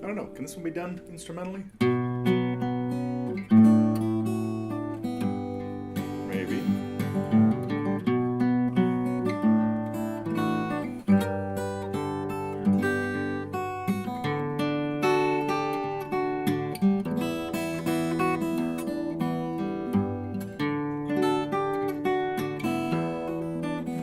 I don't know. Can this one be done instrumentally? Maybe.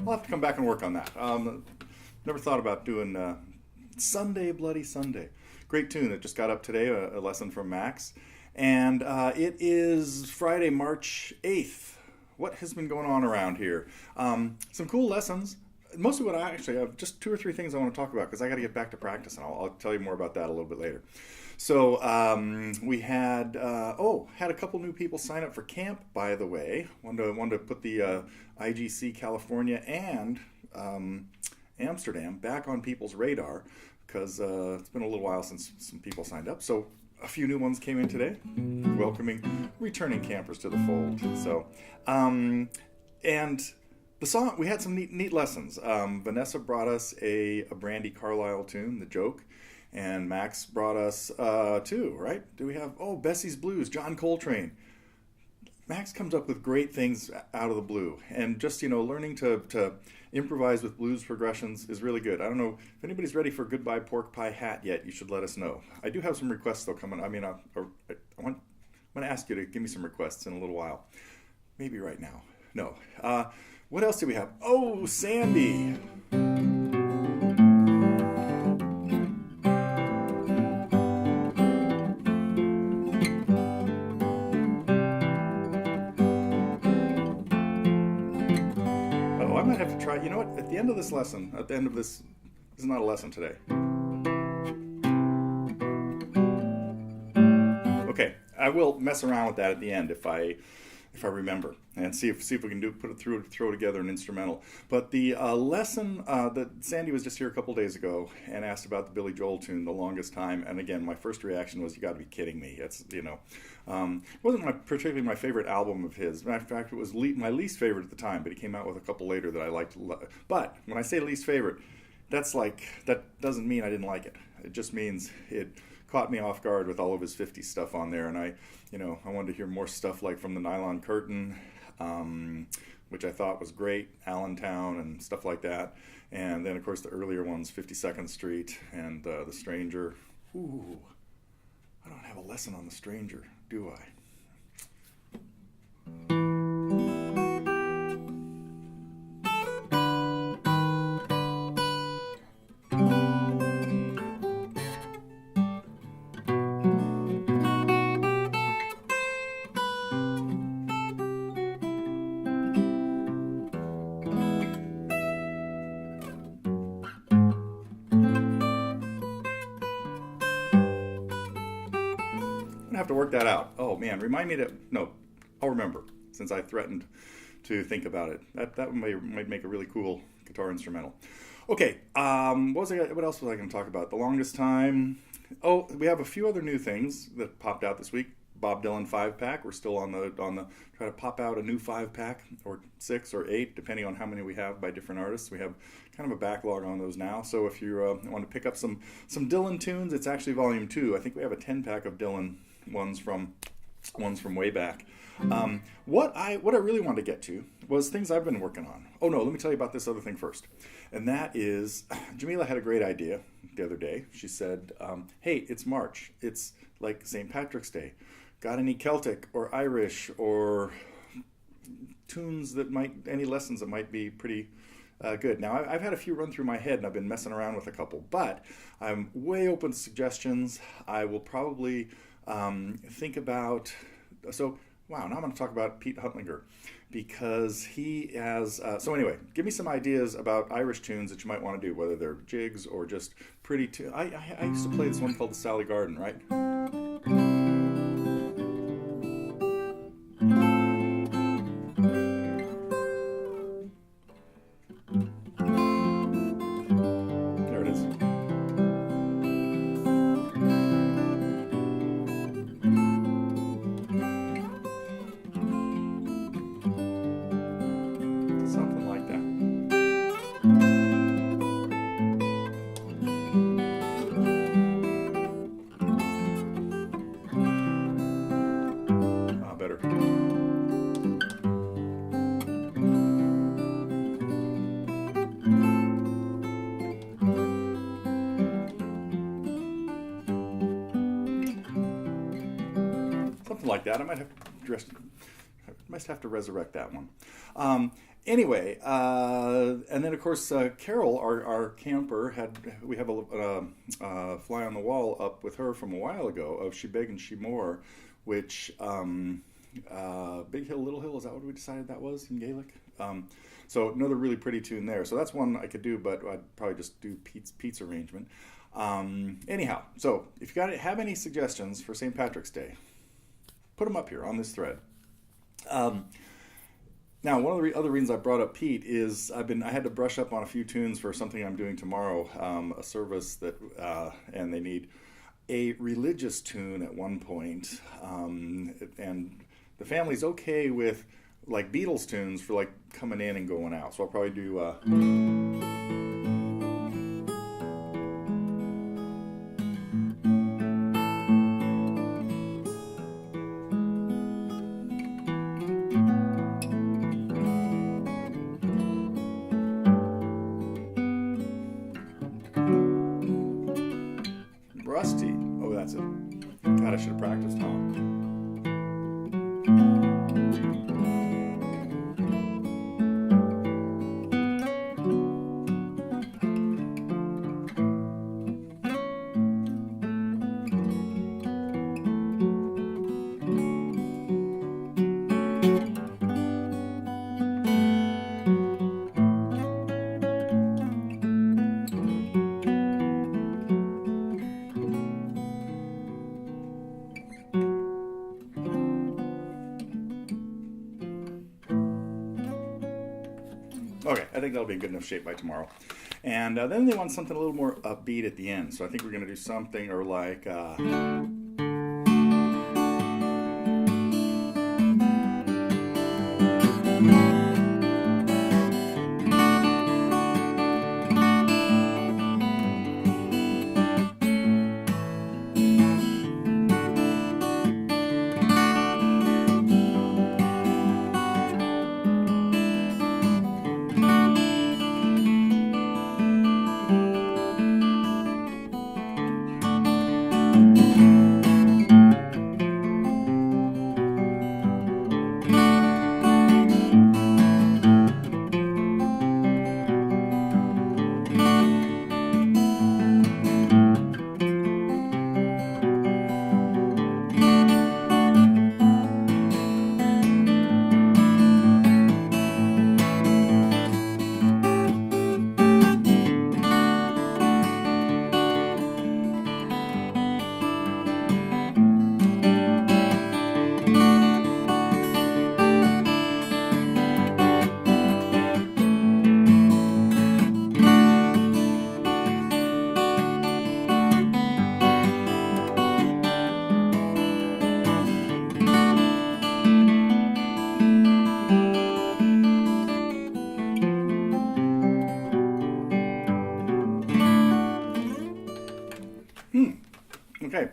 I'll have to come back and work on that. Never thought about doing Sunday, Bloody Sunday. Great tune that just got up today, a lesson from Max. And it is Friday, March 8th. What has been going on around here? Some cool lessons. Mostly what I actually have, just 2 or 3 things I want to talk about because I got to get back to practice, and I'll tell you more about that a little bit later. So we had had a couple new people sign up for camp, by the way. Wanted to put the IGC California and Amsterdam back on people's radar because it's been a little while since some people signed up. So a few new ones came in today, welcoming returning campers to the fold. So and the song, we had some neat lessons. Vanessa brought us a Brandi Carlile tune, The Joke, and Max brought us 2, right? Do we have, Bessie's Blues, John Coltrane. Max comes up with great things out of the blue, and just, learning to improvise with blues progressions is really good. I don't know if anybody's ready for Goodbye Pork Pie Hat yet. You should let us know. I do have some requests, though, coming. I'm going to ask you to give me some requests in a little while. Maybe right now. No. What else do we have? Oh, Sandy. I might have to try. You know what? At the end of this lesson, this is not a lesson today. Okay, I will mess around with that at the end if I remember, and see if we can throw together an instrumental. But the lesson that Sandy was just here a couple days ago and asked about the Billy Joel tune, "The Longest Time," and again, my first reaction was, "You got to be kidding me!" It's it wasn't particularly my favorite album of his. Matter of fact, it was my least favorite at the time, but he came out with a couple later that I liked. But when I say least favorite, that doesn't mean I didn't like it. It just means it caught me off guard with all of his 50s stuff on there, and I wanted to hear more stuff like From the Nylon Curtain, which I thought was great, Allentown and stuff like that, and then of course the earlier ones, 52nd Street and The Stranger. Ooh, I don't have a lesson on The Stranger, do I? Have to work that out. Oh man, remind me I'll remember, since I threatened to think about it. That might make a really cool guitar instrumental. Okay, what else was I going to talk about? The Longest Time. Oh, we have a few other new things that popped out this week. Bob Dylan 5-pack. We're still on the try to pop out a new 5-pack, or 6 or 8, depending on how many we have by different artists. We have kind of a backlog on those now. So if you want to pick up some Dylan tunes, it's actually volume 2. I think we have a 10-pack of Dylan ones from way back. What I really wanted to get to was things I've been working on. Oh no, let me tell you about this other thing first. And that is, Jamila had a great idea the other day. She said, hey, it's March. It's like St. Patrick's Day. Got any Celtic or Irish or tunes any lessons that might be pretty good. Now, I've had a few run through my head, and I've been messing around with a couple, but I'm way open to suggestions. I will probably think about, now I'm going to talk about Pete Huttlinger, because he has, anyway, give me some ideas about Irish tunes that you might want to do, whether they're jigs or just pretty tunes. I used to play this one called the Sally Garden, right? There it is. Something like that. something like that. I might have to resurrect that one. Anyway, and then of course Carol, our camper, we have a fly on the wall up with her from a while ago of She Beg and She More, which Big Hill, Little Hill, is that what we decided that was in Gaelic? So another really pretty tune there. So that's one I could do, but I'd probably just do Pete's arrangement. Anyhow, so if you have any suggestions for St. Patrick's Day, put them up here on this thread. Now, one of the other reasons I brought up Pete is I had to brush up on a few tunes for something I'm doing tomorrow, a service that, and they need a religious tune at one point, and the family's okay with like Beatles tunes for like coming in and going out. So I'll probably do. Rusty. Oh, that's it. God, I should have practiced, huh? Okay, I think that'll be in good enough shape by tomorrow. And then they want something a little more upbeat at the end. So I think we're going to do something or like... Okay,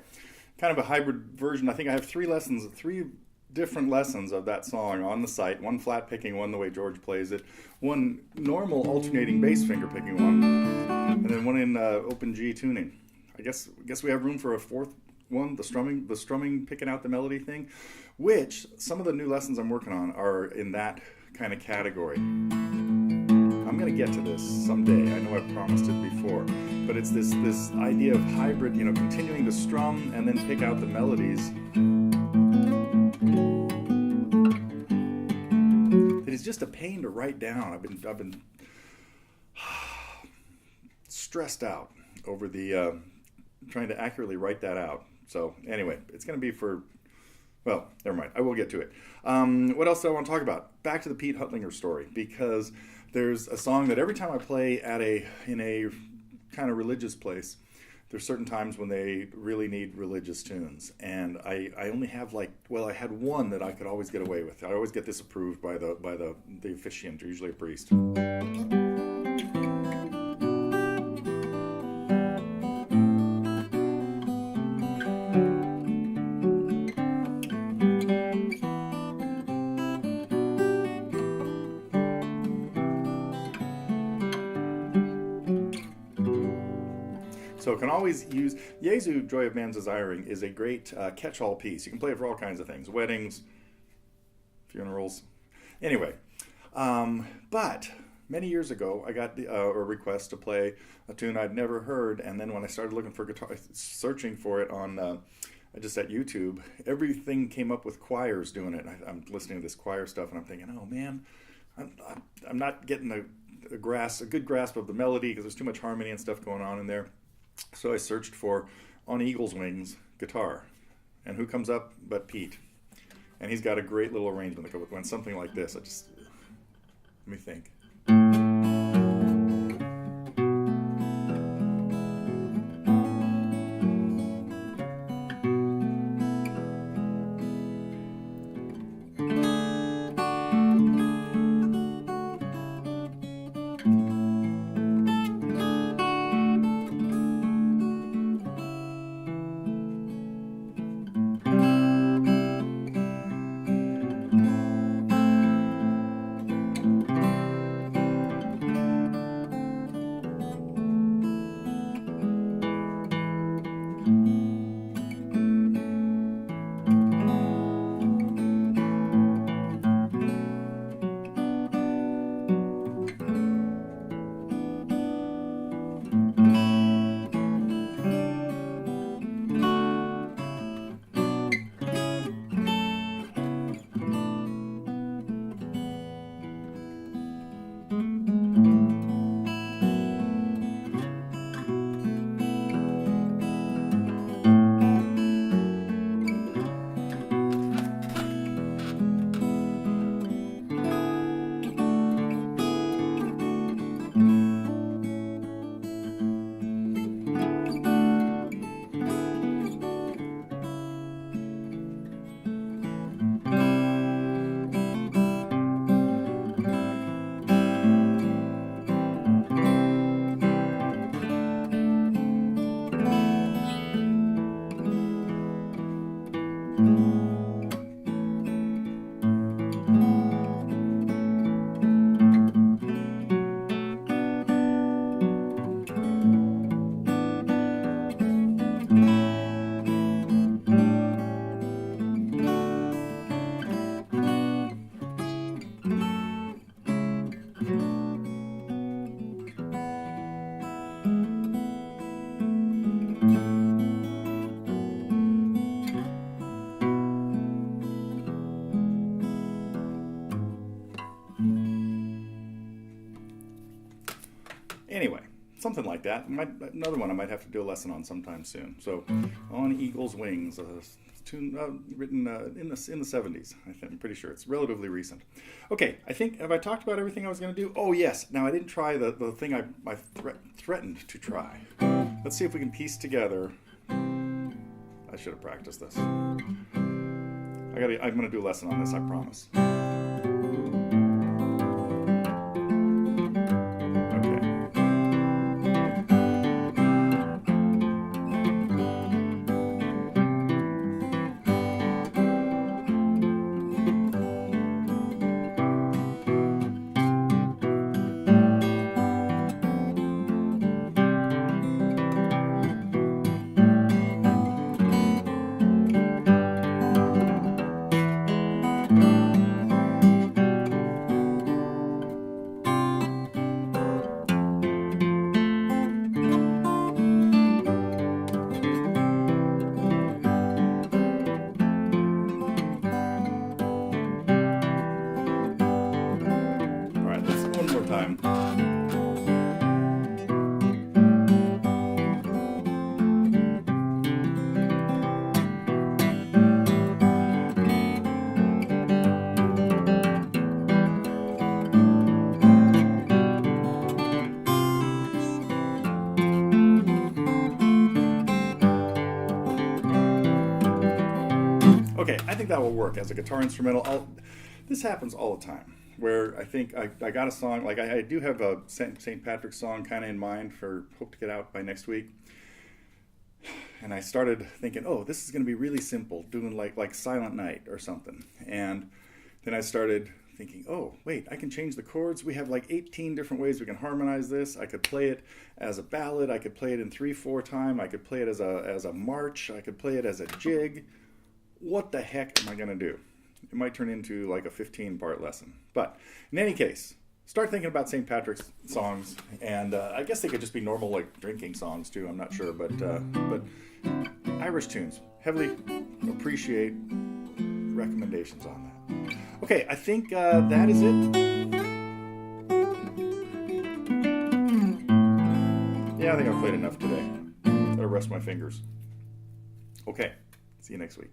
kind of a hybrid version. I think I have three different lessons of that song on the site. One flat picking one, the way George plays it. One normal alternating bass finger picking one. And then one in open G tuning. I guess we have room for a fourth one, the strumming picking out the melody thing, which some of the new lessons I'm working on are in that kind of category. I'm going to get to this someday. I know I've promised it before. But it's this idea of hybrid, continuing to strum and then pick out the melodies. It is just a pain to write down. I've been stressed out over the trying to accurately write that out. So anyway, it's going to be well, never mind. I will get to it. What else do I want to talk about? Back to the Pete Huttlinger story, because there's a song that every time I play in a kind of religious place, there's certain times when they really need religious tunes, and I only have I had one that I could always get away with. I always get this approved by the officiant, usually a priest. So it can always use, Jesu, Joy of Man's Desiring is a great catch-all piece. You can play it for all kinds of things, weddings, funerals. Anyway, but many years ago, I got a request to play a tune I'd never heard, and then when I started looking for guitar, searching for it on just at YouTube, everything came up with choirs doing it. I'm listening to this choir stuff, and I'm thinking, oh man, I'm not getting a good grasp of the melody because there's too much harmony and stuff going on in there. So I searched for On Eagle's Wings guitar, and who comes up but Pete? And he's got a great little arrangement that goes with something like this. Let me think. Anyway, something like that. Another one I might have to do a lesson on sometime soon. So, On Eagle's Wings, a tune written in the 70s. I'm pretty sure it's relatively recent. Okay, have I talked about everything I was going to do? Oh yes. Now I didn't try the thing I threatened to try. Let's see if we can piece together. I should have practiced this. I'm going to do a lesson on this. I promise. Okay, I think that will work as a guitar instrumental. This happens all the time, where I think I got a song, like I do have a St. Patrick's song kind of in mind hope to get out by next week. And I started thinking, oh, this is going to be really simple, doing like Silent Night or something. And then I started thinking, oh, wait, I can change the chords. We have like 18 different ways we can harmonize this. I could play it as a ballad. I could play it in 3/4 time. I could play it as a march. I could play it as a jig. What the heck am I going to do? It might turn into like a 15-part lesson. But in any case, start thinking about St. Patrick's songs, and I guess they could just be normal like drinking songs too. I'm not sure, but Irish tunes. Heavily appreciate recommendations on that. Okay, I think that is it. Yeah, I think I've played enough today. Gotta rest my fingers. Okay, see you next week.